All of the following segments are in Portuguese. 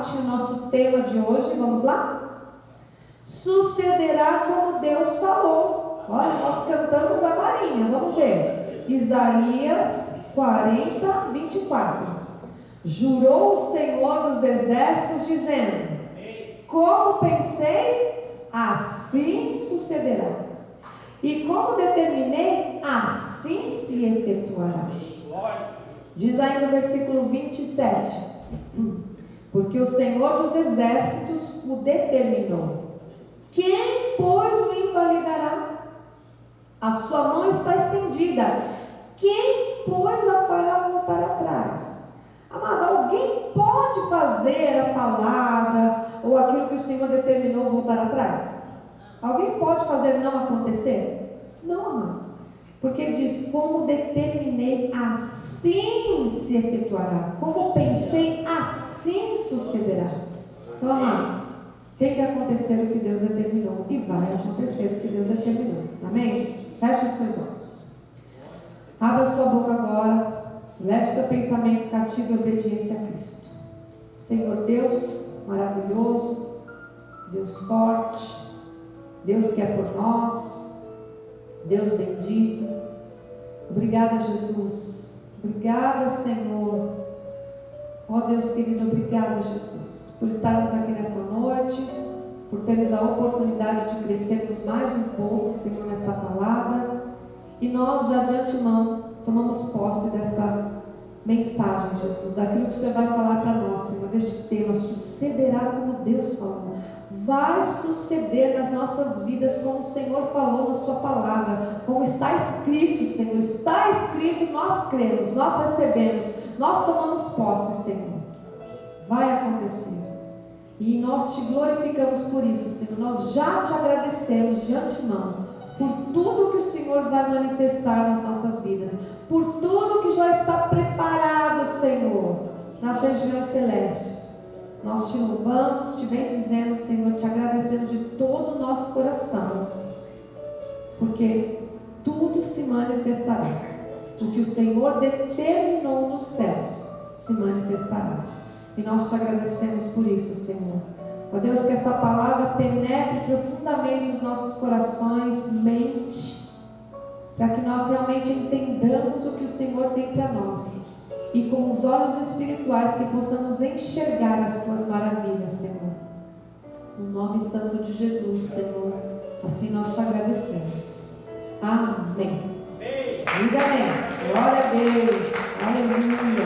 anote o nosso tema de hoje, vamos lá? Sucederá como Deus falou. Olha, nós cantamos a marinha, vamos ver. Isaías 40, 24. Jurou o Senhor dos exércitos, dizendo: como pensei, assim sucederá. E como determinei, assim se efetuará. Diz aí no versículo 27. Porque o Senhor dos exércitos o determinou. Quem, pois, o invalidará? A sua mão está estendida. Quem, pois, a fará voltar atrás? Amado, alguém pode fazer a palavra ou aquilo que o Senhor determinou voltar atrás? Alguém pode fazer não acontecer? Não, amado. Porque diz: como determinei, assim se efetuará. Como pensei, assim sucederá. Então, amado, tem que acontecer o que Deus determinou. E vai acontecer o que Deus determinou. Amém? Feche os seus olhos. Abra sua boca agora. Leve seu pensamento cativo e obediência a Cristo. Senhor Deus maravilhoso, Deus forte, Deus que é por nós, Deus bendito. Obrigada, Jesus. Obrigada, Senhor. Ó Deus querido, obrigada, Jesus, por estarmos aqui nesta noite, por termos a oportunidade de crescermos mais um pouco, Senhor, nesta palavra. E nós já de antemão tomamos posse desta mensagem, Jesus, daquilo que o Senhor vai falar para nós, Senhor, deste tema. Sucederá como Deus falou. Vai suceder nas nossas vidas como o Senhor falou na sua palavra, como está escrito, Senhor. Está escrito, nós cremos, nós recebemos, nós tomamos posse, Senhor. Vai acontecer. E nós te glorificamos por isso, Senhor. Nós já te agradecemos de antemão por tudo que o Senhor vai manifestar nas nossas vidas, por tudo que já está preparado, Senhor, nas regiões celestes. Nós te louvamos, te bendizemos, Senhor, te agradecemos de todo o nosso coração, porque tudo se manifestará. O que o Senhor determinou nos céus se manifestará. E nós te agradecemos por isso, Senhor. Ó Deus, que esta palavra penetre profundamente os nossos corações, mente, para que nós realmente entendamos o que o Senhor tem para nós, e com os olhos espirituais que possamos enxergar as tuas maravilhas, Senhor. No nome santo de Jesus, Senhor, assim nós te agradecemos. Amém. Diga amém. Glória a Deus. Aleluia.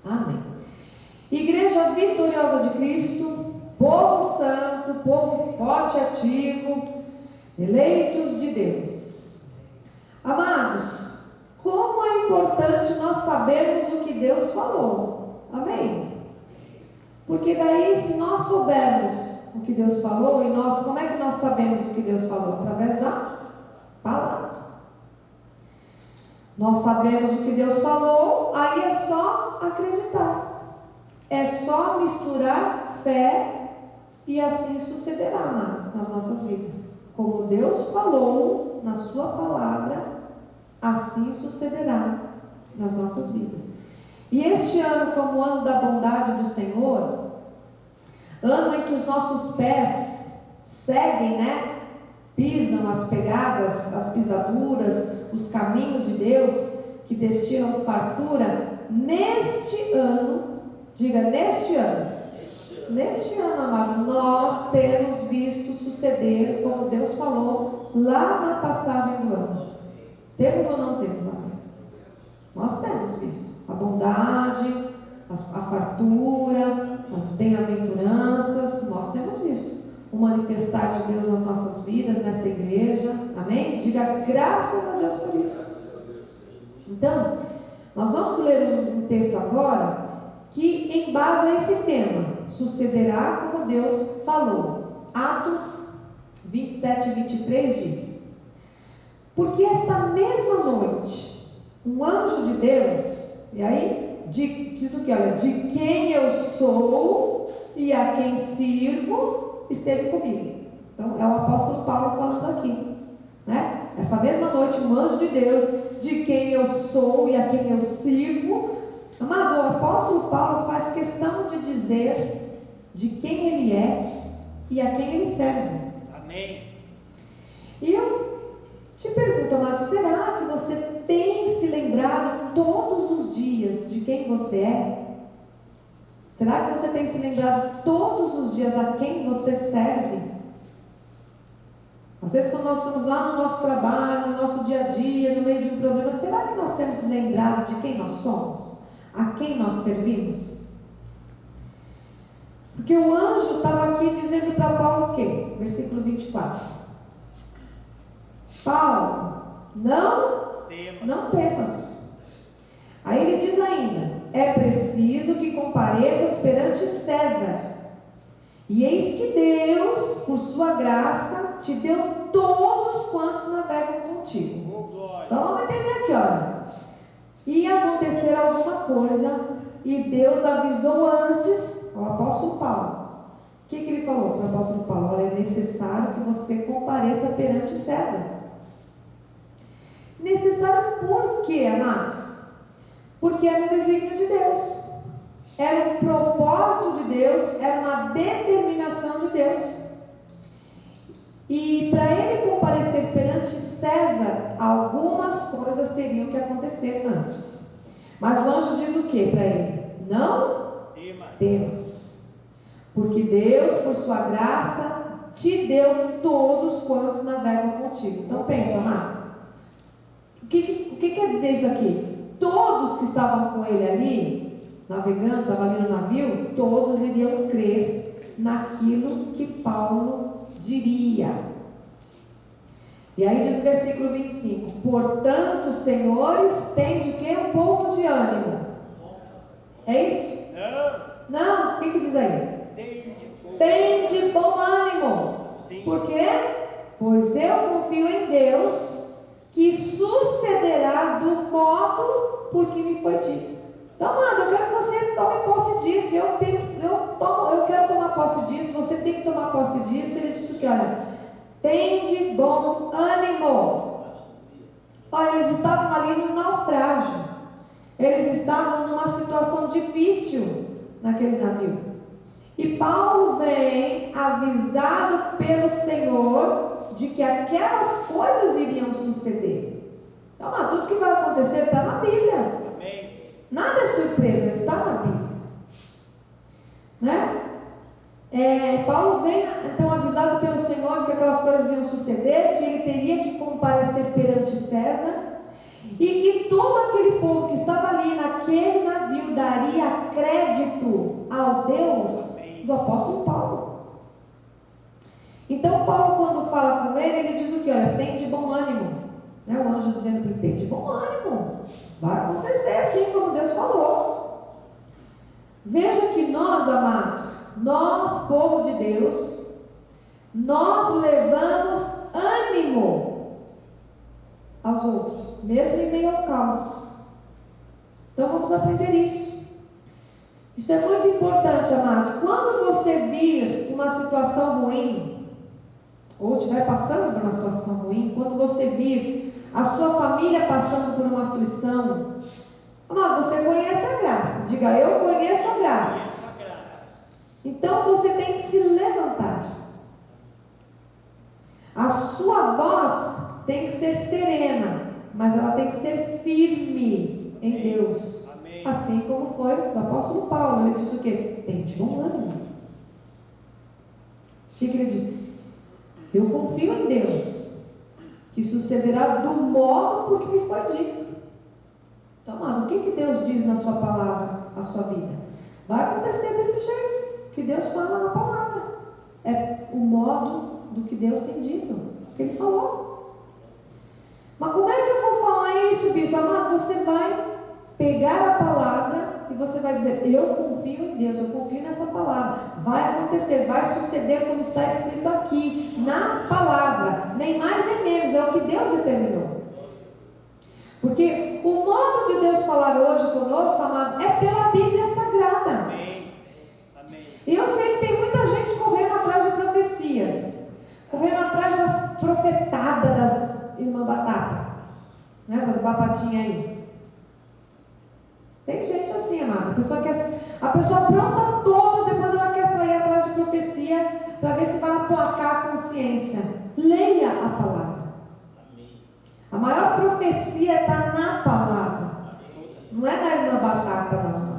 Amém. Igreja vitoriosa de Cristo, povo santo, povo forte e ativo, eleitos de Deus. Amados, como é importante nós sabermos o que Deus falou. Amém? Porque daí, se nós soubermos o que Deus falou, e nós, como é que nós sabemos o que Deus falou? Através da palavra. Nós sabemos o que Deus falou, aí é só acreditar. É só misturar fé e assim sucederá, amado, nas nossas vidas. Como Deus falou na sua palavra, assim sucederá nas nossas vidas. E este ano, como o ano da bondade do Senhor, ano em que os nossos pés seguem, pisam as pegadas, as pisaduras, os caminhos de Deus, que destilam fartura, neste ano, diga neste ano, amado, nós temos visto suceder como Deus falou lá na passagem do ano. Temos ou não temos, amado? Nós temos visto a bondade, a fartura, as bem-aventuranças. Nós temos visto o manifestar de Deus nas nossas vidas, nesta igreja. Amém? Diga graças a Deus por isso. Então, nós vamos ler um texto agora que embasa esse tema: sucederá como Deus falou. Atos 27 e 23 diz: porque esta mesma noite um anjo de Deus, e aí diz o que? Olha, de quem eu sou e a quem sirvo, esteve comigo. Então é o apóstolo Paulo falando aqui, essa mesma noite um anjo de Deus, de quem eu sou e a quem eu sirvo. Amado, o apóstolo Paulo faz questão de dizer dizer de quem Ele é e a quem Ele serve. Amém. E eu te pergunto, amado, será que você tem se lembrado todos os dias de quem você é? Será que você tem se lembrado todos os dias a quem você serve? Às vezes quando nós estamos lá no nosso trabalho, no nosso dia a dia, no meio de um problema, será que nós temos se lembrado de quem nós somos? A quem nós servimos? Porque o anjo estava aqui dizendo para Paulo o quê? Versículo 24. Paulo, não temas. Aí ele diz ainda: é preciso que compareças perante César. E eis que Deus, por sua graça, te deu todos quantos navegam contigo. Então vamos entender aqui, olha. Ia acontecer alguma coisa e Deus avisou antes ao apóstolo Paulo. O que ele falou para o apóstolo Paulo? Olha, é necessário que você compareça perante César. Necessário por quê, amados? Porque era um desígnio de Deus, era um propósito de Deus, era uma determinação de Deus. E para ele comparecer perante César, algumas coisas teriam que acontecer antes. Mas o anjo diz o que para ele? Não temas, porque Deus, por sua graça, te deu todos quantos navegam contigo. Então pensa, amado, o que quer dizer isso aqui? Todos que estavam com ele ali, navegando, estavam ali no navio, todos iriam crer naquilo que Paulo diria. E aí diz o versículo 25: portanto, senhores, tende o quê? Um pouco de ânimo. É isso? Não, o que diz aí? Tende bom ânimo. Sim. Por quê? Pois eu confio em Deus, que sucederá do modo por que me foi dito. Então, mano, eu quero que você tome posse disso. Eu quero tomar posse disso. Você tem que tomar posse disso. Ele disse o que? Olha, tende bom ânimo. Olha, eles estavam ali no naufrágio. Eles estavam numa situação difícil naquele navio. E Paulo vem avisado pelo Senhor de que aquelas coisas iriam suceder. Então, mas tudo que vai acontecer está na Bíblia. Amém. Nada é surpresa, está na Bíblia, né? Paulo vem então avisado pelo Senhor de que aquelas coisas iam suceder, que ele teria que comparecer perante César, e que todo aquele povo que estava ali naquele navio daria crédito ao Deus do apóstolo Paulo. Então Paulo, quando fala com ele diz o que? Olha, tem de bom ânimo, né? O anjo dizendo que ele tem de bom ânimo, vai acontecer assim como Deus falou. Veja que nós, amados, nós, povo de Deus, nós levamos ânimo aos outros, mesmo em meio ao caos. Então vamos aprender isso. Isso é muito importante, amados. Quando você vir uma situação ruim, ou estiver passando por uma situação ruim, quando você vir a sua família passando por uma aflição, amado, você conhece a graça. Diga, eu conheço a graça. Então você tem que se levantar. A sua voz tem que ser serena, mas ela tem que ser firme em Deus. Amém. Assim como foi do apóstolo Paulo. Ele disse o quê? Tem de bom ânimo. O que ele disse? Eu confio em Deus, que sucederá do modo por que me foi dito. Então, amado, o que Deus diz na sua palavra, a sua vida? Vai acontecer desse jeito que Deus fala na palavra. É o modo do que Deus tem dito, o que Ele falou. Mas como é que eu vou falar isso, bispo? Amado, você vai pegar a palavra e você vai dizer, eu confio em Deus, eu confio nessa palavra. Vai acontecer, vai suceder como está escrito aqui, na palavra. Nem mais nem menos, é o que Deus determinou. Porque o modo de Deus falar hoje conosco, amado, é pela Bíblia Sagrada. Amém. Amém. E eu sei que tem muita gente correndo atrás de profecias, correndo atrás das profetadas das irmã Batata, né, das batatinhas aí. Tem gente assim, amado. A pessoa pronta toda a palavra. A maior profecia está na palavra. Não é na irmã Batata, não.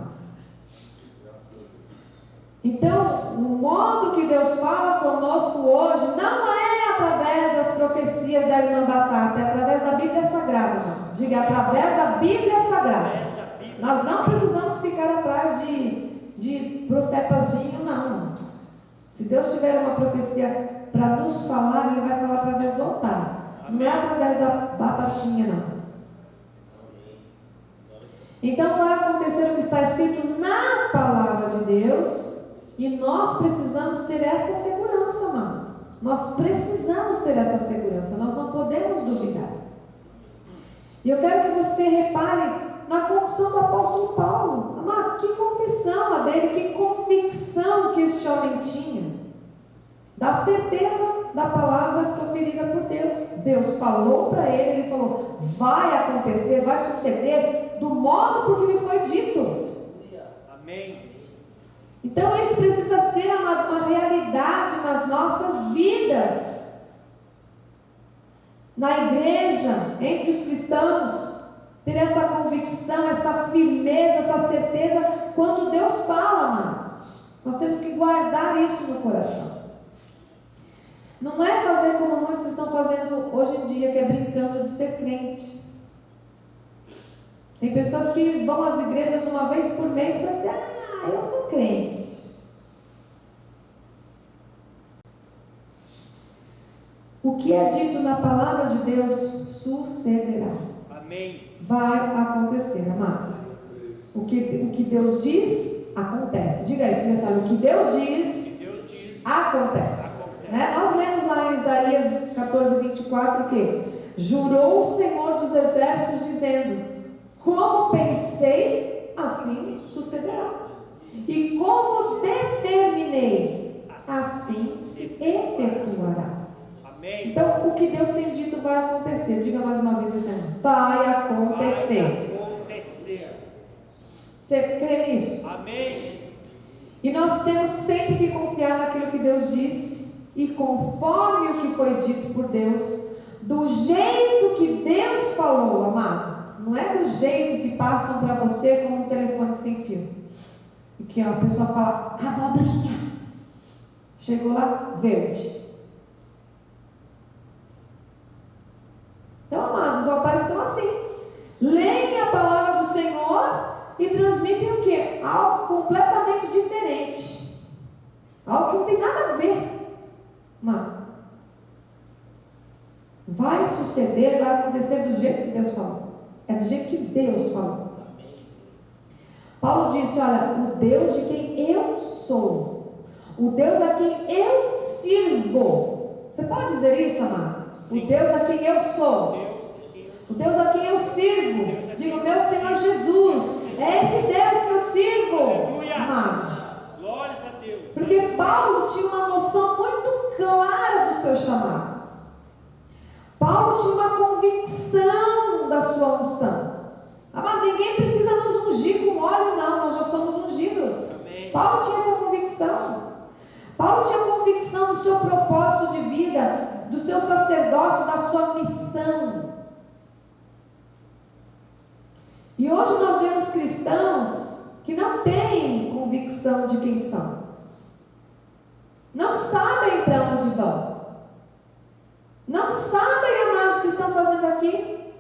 Então, o modo que Deus fala conosco hoje não é através das profecias da irmã Batata, é através da Bíblia Sagrada, irmão. Diga, através da Bíblia Sagrada. Nós não precisamos ficar atrás de profetazinho, não. Se Deus tiver uma profecia para nos falar, Ele vai falar através do altar. Não é através da batatinha, não. Então vai acontecer o que está escrito na palavra de Deus. E nós precisamos ter esta segurança, mano. Nós precisamos ter essa segurança. Nós não podemos duvidar. E eu quero que você repare na confissão do apóstolo Paulo. Amado, que confissão a dele, que convicção que este homem tinha. Da certeza da palavra proferida por Deus. Deus falou para ele, ele falou, vai acontecer, vai suceder do modo por que me foi dito. Amém. Então isso precisa ser uma realidade nas nossas vidas. Na igreja, entre os cristãos, ter essa convicção, essa firmeza, essa certeza, quando Deus fala, amados. Nós temos que guardar isso no coração. Não é fazer como muitos estão fazendo hoje em dia, que é brincando de ser crente. Tem pessoas que vão às igrejas uma vez por mês para dizer, eu sou crente. O que é dito na palavra de Deus sucederá. Amém. Vai acontecer, amados. O que Deus diz, acontece. Diga isso, pessoal. O que Deus diz, acontece. Né? Nós lemos lá em Isaías 14, 24 que jurou o Senhor dos Exércitos, dizendo: como pensei, assim sucederá. E como determinei, assim se efetuará. Amém. Então, o que Deus tem dito vai acontecer. Diga mais uma vez assim: vai acontecer. Você crê nisso? Amém. E nós temos sempre que confiar naquilo que Deus disse, e conforme o que foi dito por Deus, do jeito que Deus falou, amado. Não é do jeito que passam para você como um telefone sem fio. E que a pessoa fala, abobrinha. Chegou lá, verde. Então, amados, os altares estão assim. Leem a palavra do Senhor e transmitem o quê? Algo completamente diferente. Algo que não tem nada a ver. Mano, vai suceder, vai acontecer do jeito que Deus falou. É do jeito que Deus falou. Paulo disse, olha, o Deus de quem eu sou, o Deus a quem eu sirvo. Você pode dizer isso, amado? Sim. O Deus a quem eu sou, o Deus a quem eu sirvo. Diga, o meu Senhor Jesus. É esse Deus que eu sirvo, amado. Glórias a Deus. Porque Paulo tinha uma noção muito clara do seu chamado. Paulo tinha uma convicção da sua unção. Amado, ninguém precisa nos ungir com óleo, não. Nós já somos ungidos. Amém. Paulo tinha essa convicção. Paulo tinha convicção do seu propósito de vida, do seu sacerdócio, da sua missão. E hoje nós vemos cristãos que não têm convicção de quem são. Não sabem para onde vão. Não sabem, amados, o que estão fazendo aqui.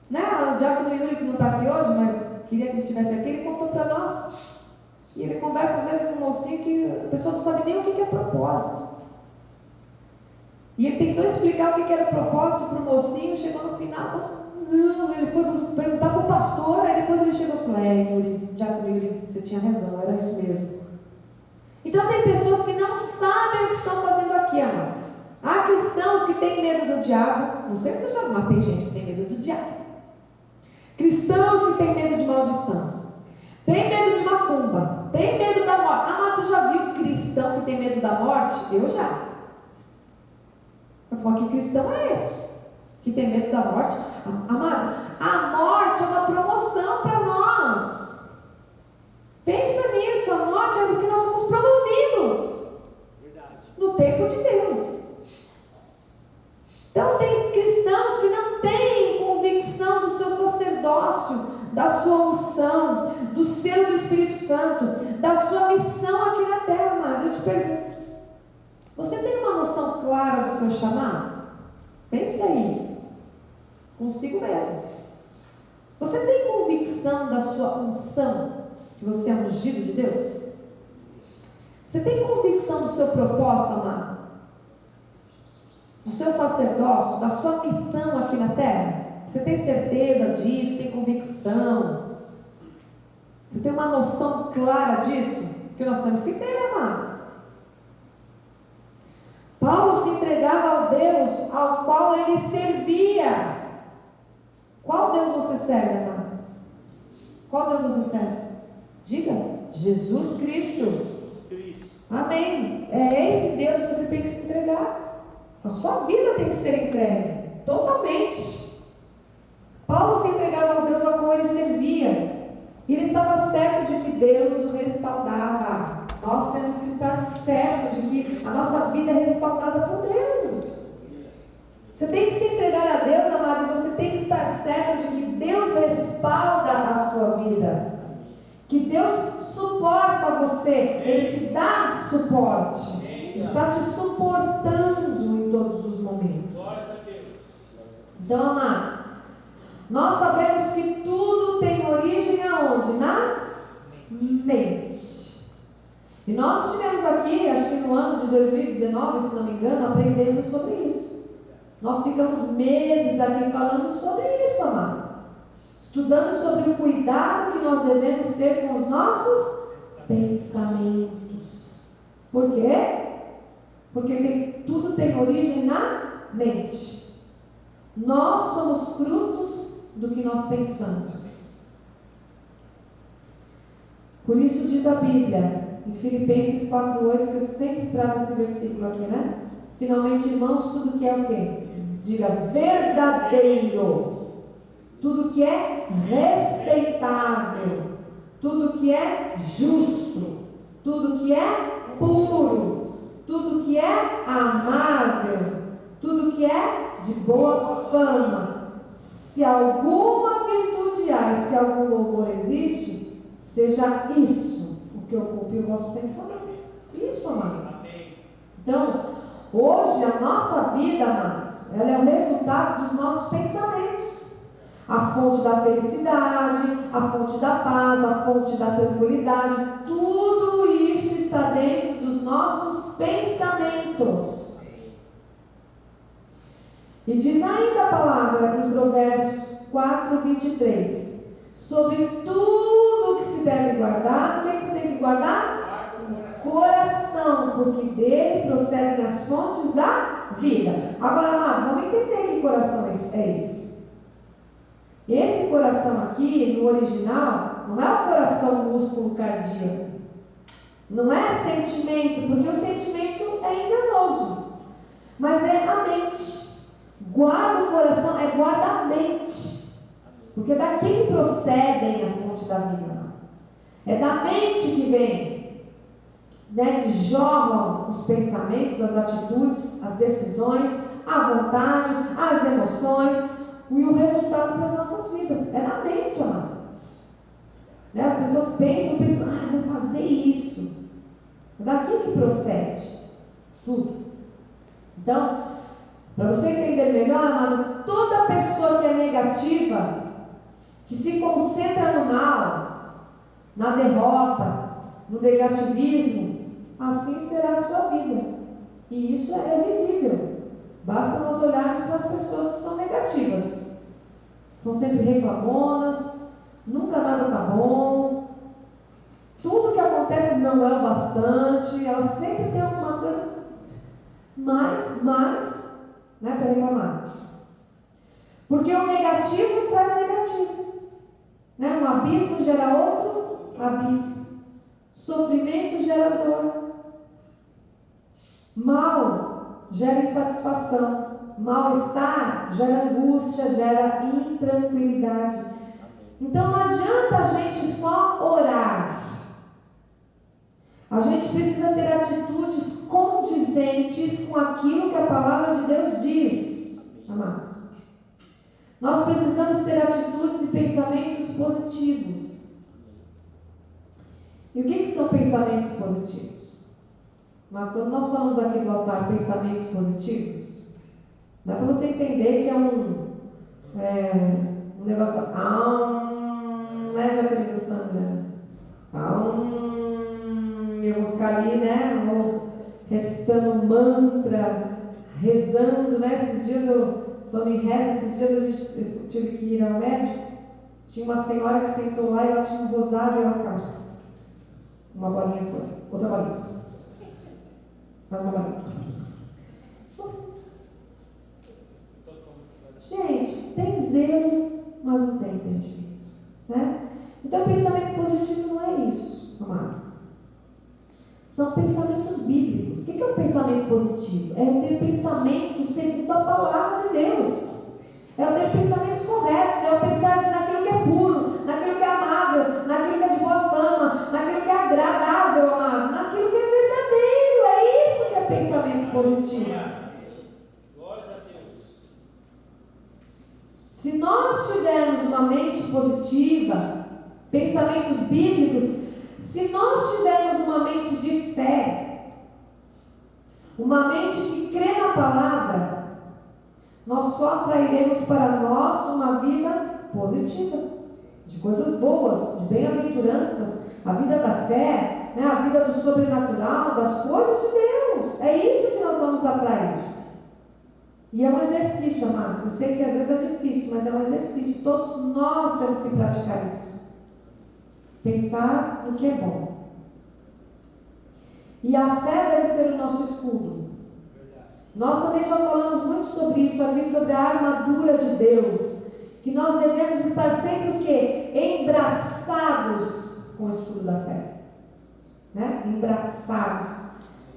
Né? O diácono Yuri, que não está aqui hoje, mas queria que ele estivesse aqui, ele contou para nós que ele conversa às vezes com um mocinho que a pessoa não sabe nem o que é propósito. E ele tentou explicar o que era propósito para o mocinho, chegou no final, mas não, ele foi perguntar para o pastor, aí depois ele chegou e falou, Yuri, diácono Yuri, você tinha razão, era isso mesmo. Então tem pessoas que não sabem o que estão fazendo aqui, amado. Há cristãos que têm medo do diabo, não sei se você já viu, mas tem gente que tem medo do diabo. Cristãos que têm medo de maldição, tem medo de macumba, tem medo da morte. Amado, você já viu cristão que tem medo da morte? Eu já. Eu falo, que cristão é esse? Que tem medo da morte? Amado, a morte é uma promoção para nós. Pensa nisso, a morte é porque nós somos promovidos. Verdade. No tempo de Deus. da sua missão aqui na terra, amado. Eu te pergunto, você tem uma noção clara do seu chamado? Pense aí, consigo mesmo. Você tem convicção da sua unção, que você é ungido de Deus? Você tem convicção do seu propósito, amado? Do seu sacerdócio, da sua missão aqui na terra? Você tem certeza disso? Tem convicção? Você tem uma noção clara disso? Que nós temos que ter, amados. Paulo se entregava ao Deus ao qual ele servia. Qual Deus você serve, amado? Qual Deus você serve? Diga, Jesus Cristo. Amém. É esse Deus que você tem que se entregar. A sua vida tem que ser entregue totalmente. Paulo se entregava ao Deus ao qual ele servia. E ele estava certo de que Deus o respaldava. Nós temos que estar certos de que a nossa vida é respaldada por Deus. Você tem que se entregar a Deus, amado, e você tem que estar certo de que Deus respalda a sua vida. Que Deus suporta você, Ele te dá suporte. Ele está te suportando em todos os momentos. Então, amados, nós sabemos que tudo tem origem aonde? Na mente. E nós estivemos aqui, acho que no ano de 2019, se não me engano, aprendendo sobre isso. Nós ficamos meses aqui falando sobre isso, amado. Estudando sobre o cuidado que nós devemos ter com os nossos pensamentos. Por quê? Porque tudo tem origem na mente. Nós somos frutos do que nós pensamos. Por isso diz a Bíblia, em Filipenses 4:8, que eu sempre trago esse versículo aqui, né? Finalmente, irmãos, tudo que é o quê? Diga verdadeiro. Tudo que é respeitável, tudo que é justo, tudo que é puro, tudo que é amável, tudo que é de boa fama. Se alguma virtude há e se algum louvor existe, seja isso o que ocupe o vosso pensamento. Isso, amado. Então, hoje a nossa vida, amados, ela é o resultado dos nossos pensamentos. A fonte da felicidade, a fonte da paz, a fonte da tranquilidade, tudo isso está dentro dos nossos pensamentos. E diz ainda a palavra em Provérbios 4:23, sobre tudo que se deve guardar. O que você tem que guardar? Coração, porque dele procedem as fontes da vida. Agora, amado, vamos entender que coração é esse. Esse coração aqui, no original, não é o coração músculo cardíaco. Não é sentimento, porque o sentimento é enganoso. Mas é a mente. Guarda o coração, guarda a mente. Porque daqui que procedem a fonte da vida. É da mente que vem, né, que jorram os pensamentos, as atitudes, as decisões, a vontade, as emoções. E o resultado para as nossas vidas é na mente, amado. Né? As pessoas pensam, vou fazer isso. É daqui que procede tudo. Então, para você entender melhor, amado, toda pessoa que é negativa, que se concentra no mal, na derrota, no negativismo, assim será a sua vida. E isso é visível. Basta nós olharmos para as pessoas que são negativas. São sempre reclamonas, nunca nada está bom, tudo que acontece não é o bastante, elas sempre têm alguma coisa mais, né, para reclamar. Porque o negativo traz negativo. Né? Um abismo gera outro abismo. Sofrimento gera dor. Mal gera insatisfação. Mal-estar gera angústia, gera intranquilidade. Então não adianta a gente só orar. A gente precisa ter atitudes condizentes com aquilo que a palavra de Deus diz, amados. Nós precisamos ter atitudes e pensamentos positivos. E o que são pensamentos positivos? Mas quando nós falamos aqui do altar pensamentos positivos, dá para você entender que é um negócio, né, Diaconisa Sandra? Eu vou ficar ali, né, recitando um mantra, rezando, né? Esses dias falando em reza, eu tive que ir ao médico. Tinha uma senhora que sentou lá e ela tinha um rosário e ela ficava. Uma bolinha foi, outra bolinha. Mais uma bolinha. Nossa. Gente, tem zelo, mas não tem entendimento, né? Então, pensamento positivo não é isso, amado. São pensamentos bíblicos. O que é um pensamento positivo? É eu ter pensamentos segundo a palavra de Deus. É eu ter pensamentos corretos. É eu pensar naquilo que é puro, naquilo que é amável, naquilo que é de boa fama, naquilo que é agradável, amado, naquilo que é verdadeiro. É isso que é pensamento positivo. Glória a Deus. Se nós tivermos uma mente positiva, pensamentos bíblicos, se nós tivermos uma mente de fé, uma mente que crê na palavra, nós só atrairemos para nós uma vida positiva, de coisas boas, de bem-aventuranças, a vida da fé, né, a vida do sobrenatural, das coisas de Deus. É isso que nós vamos atrair. E é um exercício, amados. Eu sei que às vezes é difícil, mas é um exercício. Todos nós temos que praticar isso. Pensar no que é bom. E a fé deve ser o nosso escudo. Nós também já falamos muito sobre isso aqui, sobre a armadura de Deus. Que nós devemos estar sempre o quê? Embraçados com o escudo da fé. Né? Embraçados.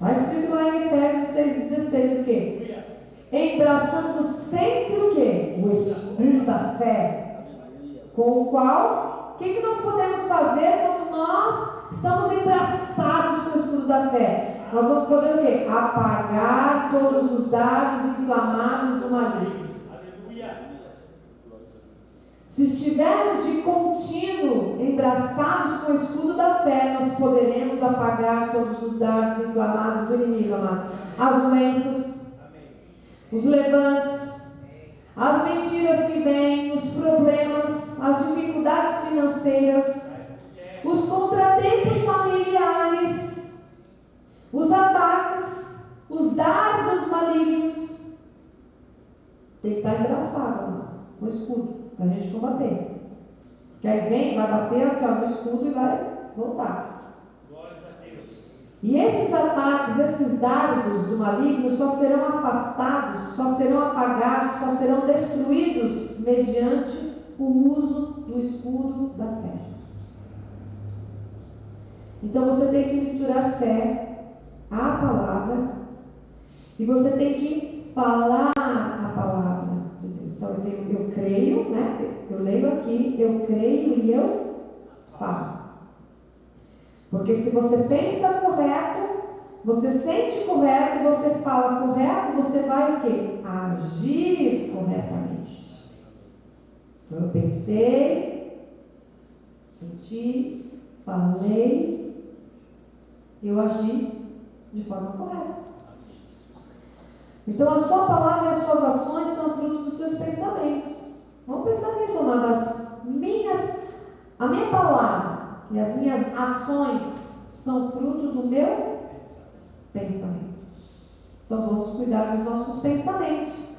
Está escrito lá em Efésios 6,16 o quê? Embraçando sempre o quê? O escudo da fé. Com o qual... O que nós podemos fazer quando nós estamos embraçados com o escudo da fé? Nós vamos poder o quê? Apagar todos os dardos inflamados do maligno. Se estivermos de contínuo embraçados com o escudo da fé, nós poderemos apagar todos os dardos inflamados do inimigo, amado. As doenças, os levantes, as mentiras que vêm, os problemas, as dificuldades financeiras, os contratempos familiares, os ataques, os dardos malignos. Tem que estar engraçado, com o escudo, para a gente combater. Porque aí vem, vai bater aqui no escudo e vai voltar. E esses ataques, esses dardos do maligno só serão afastados, só serão apagados, só serão destruídos mediante o uso do escudo da fé. Então você tem que misturar fé à palavra e você tem que falar a palavra de Deus. Então eu creio, né? Eu leio aqui, eu creio e eu falo. Porque se você pensa correto, você sente correto, você fala correto, você vai o quê? Agir corretamente. Então eu pensei, senti, falei, eu agi de forma correta. Então a sua palavra e as suas ações são fruto dos seus pensamentos. Vamos pensar nisso, amadas. A minha palavra e as minhas ações são fruto do meu pensamento. Então vamos cuidar dos nossos pensamentos.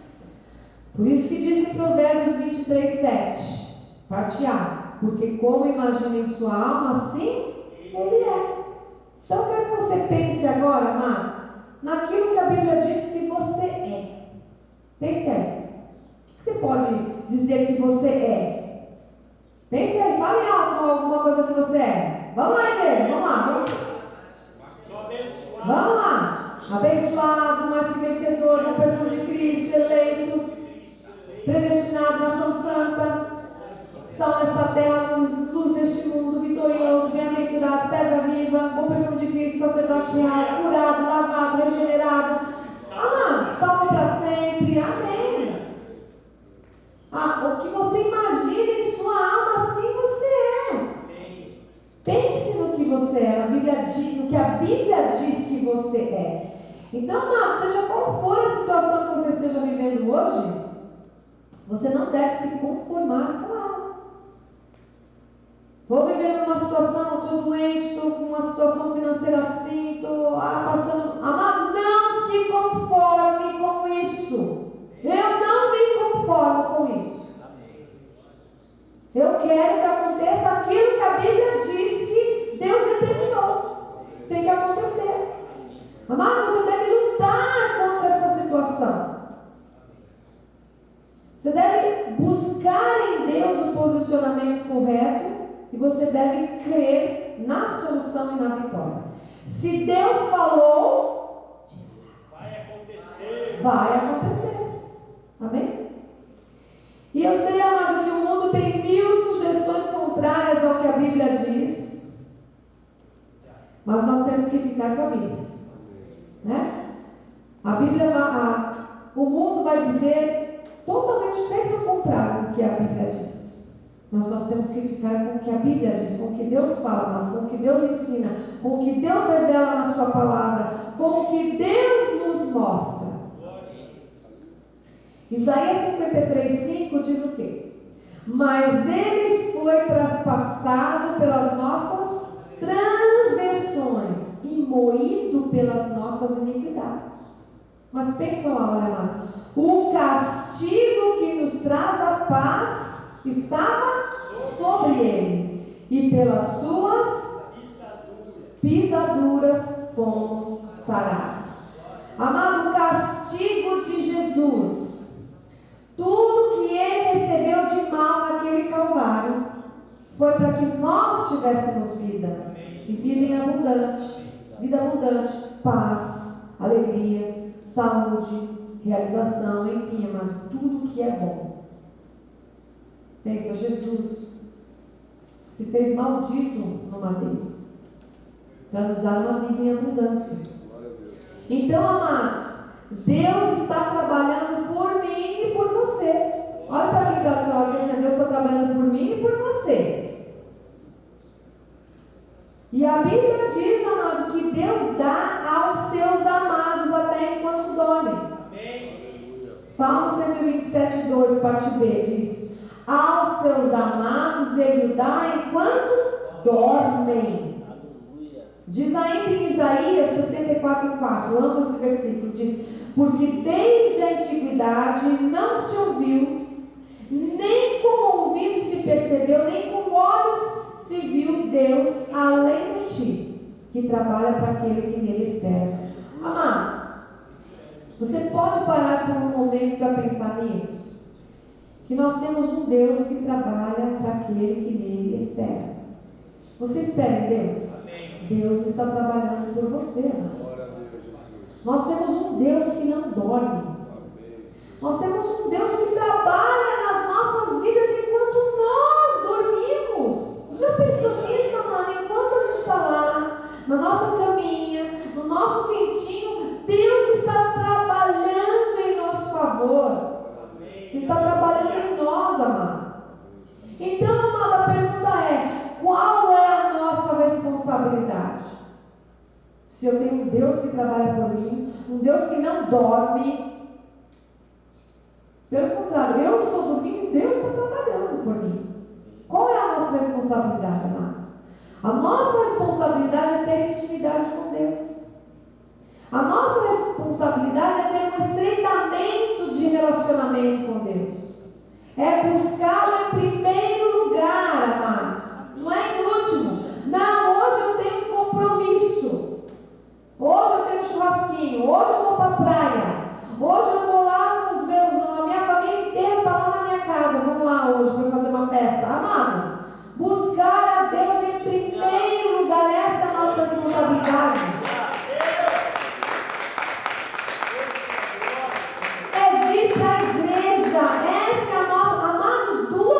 Por isso que diz em Provérbios 23:7, parte A: porque como imagina em sua alma, assim ele é. Então eu quero que você pense agora, amado, naquilo que a Bíblia diz que você é. Pense aí. O que você pode dizer que você é? Pense aí, fale algo, alguma coisa que você é. Vamos lá, igreja, vamos lá. Vamos lá. Abençoado, mais que vencedor, com o perfume de Cristo, eleito, predestinado, nação santa, sal nesta terra, luz neste mundo, vitorioso, bem-aventurado, pedra viva, com o perfume de Cristo, sacerdote real, curado, lavado, regenerado, amado, salvo para sempre. Amém. O que você imagina em sua alma, assim você é. Pense no que você é. no que a Bíblia diz que você é. Então, amado, seja qual for a situação que você esteja vivendo hoje, você não deve se conformar com ela. Estou vivendo uma situação, estou doente, estou com uma situação financeira assim, estou passando. Amado, não se conforme com isso. Eu não me conformo com isso. Eu quero que aconteça aquilo que a Bíblia diz que Deus determinou. Tem que acontecer. Amado, você deve lutar contra essa situação. Você deve buscar em Deus um posicionamento correto e você deve crer na solução e na vitória. Se Deus falou, vai acontecer. Vai acontecer. Amém? E eu sei, amado, que o mundo tem 1000 sugestões contrárias ao que a Bíblia diz, mas nós temos que ficar com a Bíblia, né? A Bíblia, o mundo vai dizer totalmente sempre o contrário do que a Bíblia diz, mas nós temos que ficar com o que a Bíblia diz, com o que Deus fala, amado, com o que Deus ensina, com o que Deus revela na sua palavra, com o que Deus nos mostra. Isaías 53:5 diz o quê? Mas ele foi traspassado pelas nossas transgressões e moído pelas nossas iniquidades. Mas pensa lá, olha lá. O castigo que nos traz a paz estava sobre ele, e pelas suas pisaduras fomos sarados. Amado, o castigo de Jesus, tudo que ele recebeu de mal naquele Calvário, foi para que nós tivéssemos vida, e vida abundante, paz, alegria, saúde, realização, enfim, amado, tudo que é bom. Pensa, Jesus se fez maldito no madeiro, para nos dar uma vida em abundância. Então, amados, Deus está trabalhando por mim e por você. Olha para quem está do seu lado, assim, Deus está trabalhando por mim e por você. E a Bíblia diz, amado, que Deus dá aos seus amados até enquanto dormem. Salmo 127:2, parte B, diz: aos seus amados ele o dá enquanto dormem. Diz ainda em Isaías 64:4, amo esse versículo, diz: porque desde a antiguidade não se ouviu, nem com ouvido se percebeu, nem com olhos se viu Deus além de ti, que trabalha para aquele que nele espera. Amado, você pode parar por um momento para pensar nisso? Que nós temos um Deus que trabalha para aquele que nele espera. Você espera em Deus? Deus está trabalhando por você, amado. Nós temos um Deus que não dorme. Nós temos um Deus que trabalha nas nossas vidas enquanto nós dormimos. Você já pensou nisso, amado? Enquanto a gente está lá, na nossa caminha, no nosso quentinho, Deus está trabalhando em nosso favor. Ele está trabalhando em nós, amado. Então, amado, a pergunta é: qual é a nossa responsabilidade? Se eu tenho um Deus que trabalha por mim, um Deus que não dorme, pelo contrário, eu estou dormindo e Deus está trabalhando por mim. Qual é a nossa responsabilidade, amados? A nossa responsabilidade é ter intimidade com Deus. A nossa responsabilidade é ter um estreitamento de relacionamento com Deus. É buscá-lo em primeiro lugar, amados. Não é em último. Não, hoje eu tenho um compromisso. Hoje eu tenho um churrasquinho. Hoje eu vou para a praia. Hoje eu vou lá com os meus. A minha família inteira está lá na minha casa. Vamos lá hoje para fazer uma festa. Amado, buscar a Deus em primeiro lugar. Essa é a nossa responsabilidade. É vir para a igreja. Essa é a nossa. Amados, 2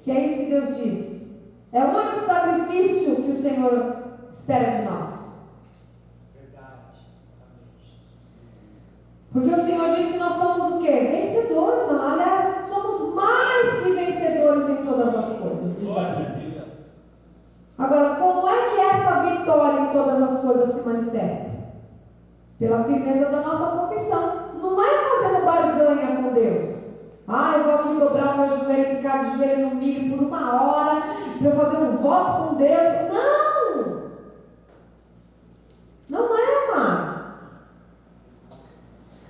Que é isso que Deus diz. É o único sacrifício que o Senhor espera de nós. Porque o Senhor diz que nós somos o quê? Vencedores, amado. Aliás, somos mais que vencedores em todas as coisas, diz aqui. Agora, como é que essa vitória em todas as coisas se manifesta? Pela firmeza da nossa confissão. Não é fazendo barganha com Deus. Eu vou aqui dobrar o meu joelho, ficar de joelho no milho por 1 hora, para eu fazer um voto com Deus. Não! Não é, amado.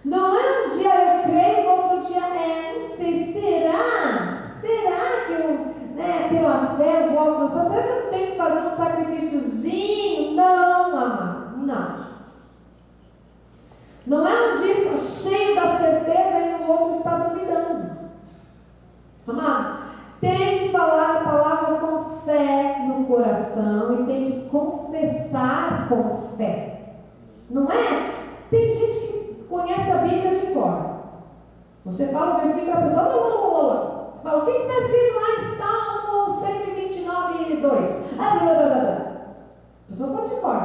Não é um dia eu creio, no outro dia não sei, será? Será que eu, pela fé eu vou alcançar? Será que eu não tenho que fazer um sacrifíciozinho? Não, amado, não. Não é um dia que está cheio da certeza e o outro está duvidando. Amado, tem que falar a palavra com fé no coração e tem que confessar com fé. Não é? Tem gente que conhece a Bíblia de cor. Você fala o versículo para a pessoa, não. Você fala, o que está escrito lá em Salmo 129, 2? A pessoa sabe de cor.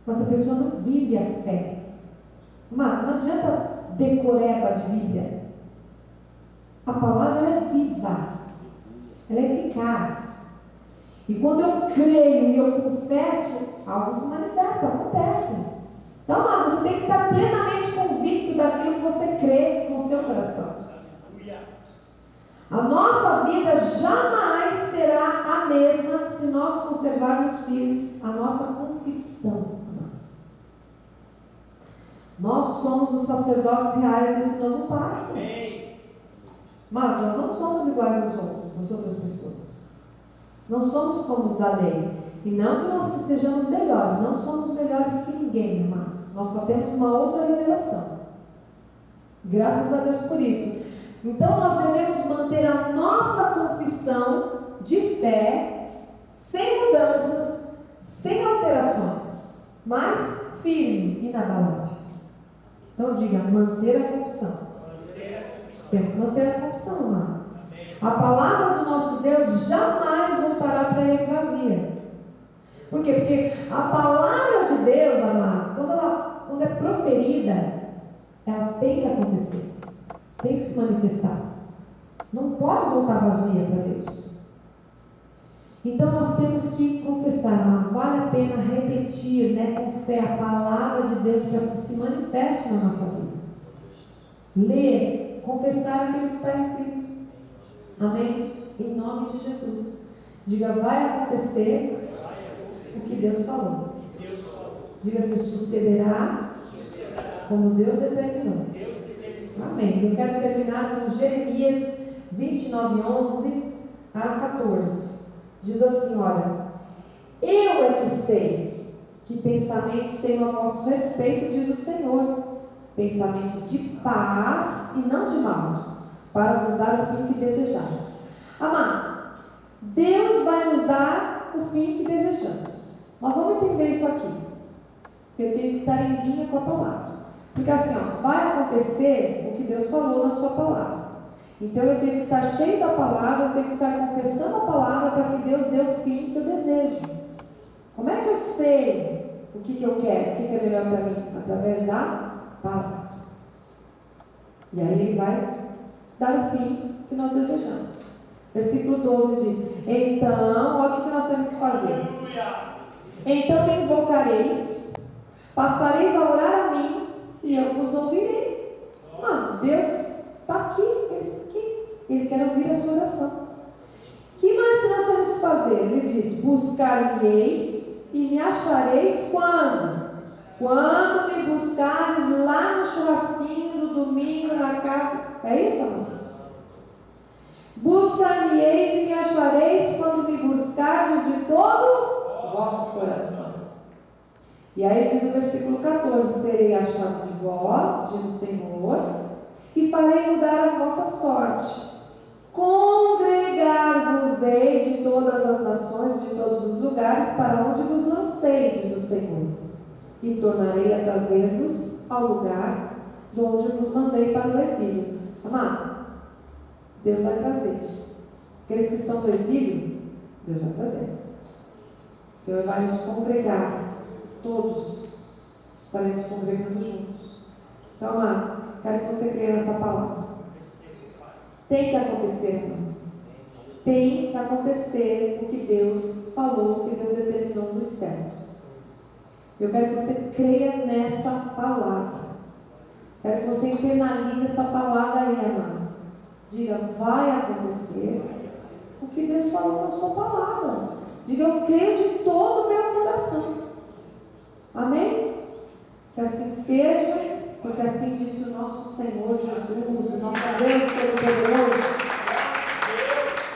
Mas a pessoa não vive a fé. Amado, não adianta decoreba de Bíblia. A palavra é viva. Ela é eficaz. E quando eu creio e eu confesso, algo se manifesta, acontece. Então, amado, você tem que estar plenamente convicto daquilo que você crê com o seu coração. A nossa vida jamais será a mesma se nós conservarmos firmes a nossa confissão. Nós somos os sacerdotes reais desse novo pacto. Mas nós não somos iguais às outras pessoas. Não somos como os da lei. E não que nós sejamos melhores. Não somos melhores que ninguém, amados. Nós só temos uma outra revelação. Graças a Deus por isso. Então nós devemos manter a nossa confissão de fé, sem mudanças, sem alterações, mas firme e inabalável. Então diga, manter a confissão. Sempre manter a confissão, amado. A palavra do nosso Deus jamais voltará para ele vazia. Por quê? Porque a palavra de Deus, amado, quando é proferida, ela tem que acontecer. Tem que se manifestar. Não pode voltar vazia para Deus. Então nós temos que confessar, mas vale a pena repetir, com fé a palavra de Deus para que se manifeste na nossa vida. Ler, confessar aquilo que está escrito. Amém? Em nome de Jesus. Diga, vai acontecer o que Deus falou. Diga assim, sucederá como Deus determinou. Amém. Eu quero terminar com Jeremias 29, 11 a 14. Diz assim, olha, eu é que sei que pensamentos tenho a vosso respeito, diz o Senhor, pensamentos de paz e não de mal, para vos dar o fim que desejais. Amado, Deus vai nos dar o fim que desejamos. Mas vamos entender isso aqui. Eu tenho que estar em linha com a palavra. Porque assim, vai acontecer o que Deus falou na sua palavra. Então eu tenho que estar cheio da palavra, eu tenho que estar confessando a palavra para que Deus dê o fim que eu desejo. Como é que eu sei o que eu quero, o que é melhor para mim? Através da palavra. E aí Ele vai dar o fim que nós desejamos. Versículo 12 diz, então, olha o que nós temos que fazer. Então me invocareis, passareis a orar a mim, e eu vos ouvirei. Mano, Deus está aqui, Ele está aqui. Ele quer ouvir a sua oração. O que mais que nós temos que fazer? Ele diz, buscar-me-eis e me achareis quando? Quando me buscares lá no churrasquinho do domingo na casa. É isso, amor? Buscar-me-eis e me achareis quando me buscardes de todo o vosso coração. E aí diz o versículo 14, serei achado de vós, diz o Senhor, e farei mudar a vossa sorte. Congregar-vos-ei de todas as nações, de todos os lugares, para onde vos lancei, diz o Senhor. E tornarei a trazer-vos ao lugar de onde vos mandei para o exílio. Amado, Deus vai trazer. Aqueles que estão no exílio, Deus vai trazer. O Senhor vai nos congregar. Todos estaremos congregando juntos. Então, amado, quero que você creia nessa palavra. Tem que acontecer, irmão. Tem que acontecer o que Deus falou, o que Deus determinou nos céus. Eu quero que você creia nessa palavra. Quero que você internalize essa palavra aí, amado. Diga, vai acontecer o que Deus falou na sua palavra. Diga, eu creio de todo o meu coração. Amém? Que assim seja, porque assim disse o nosso Senhor Jesus, o nosso Deus Todo-Poderoso.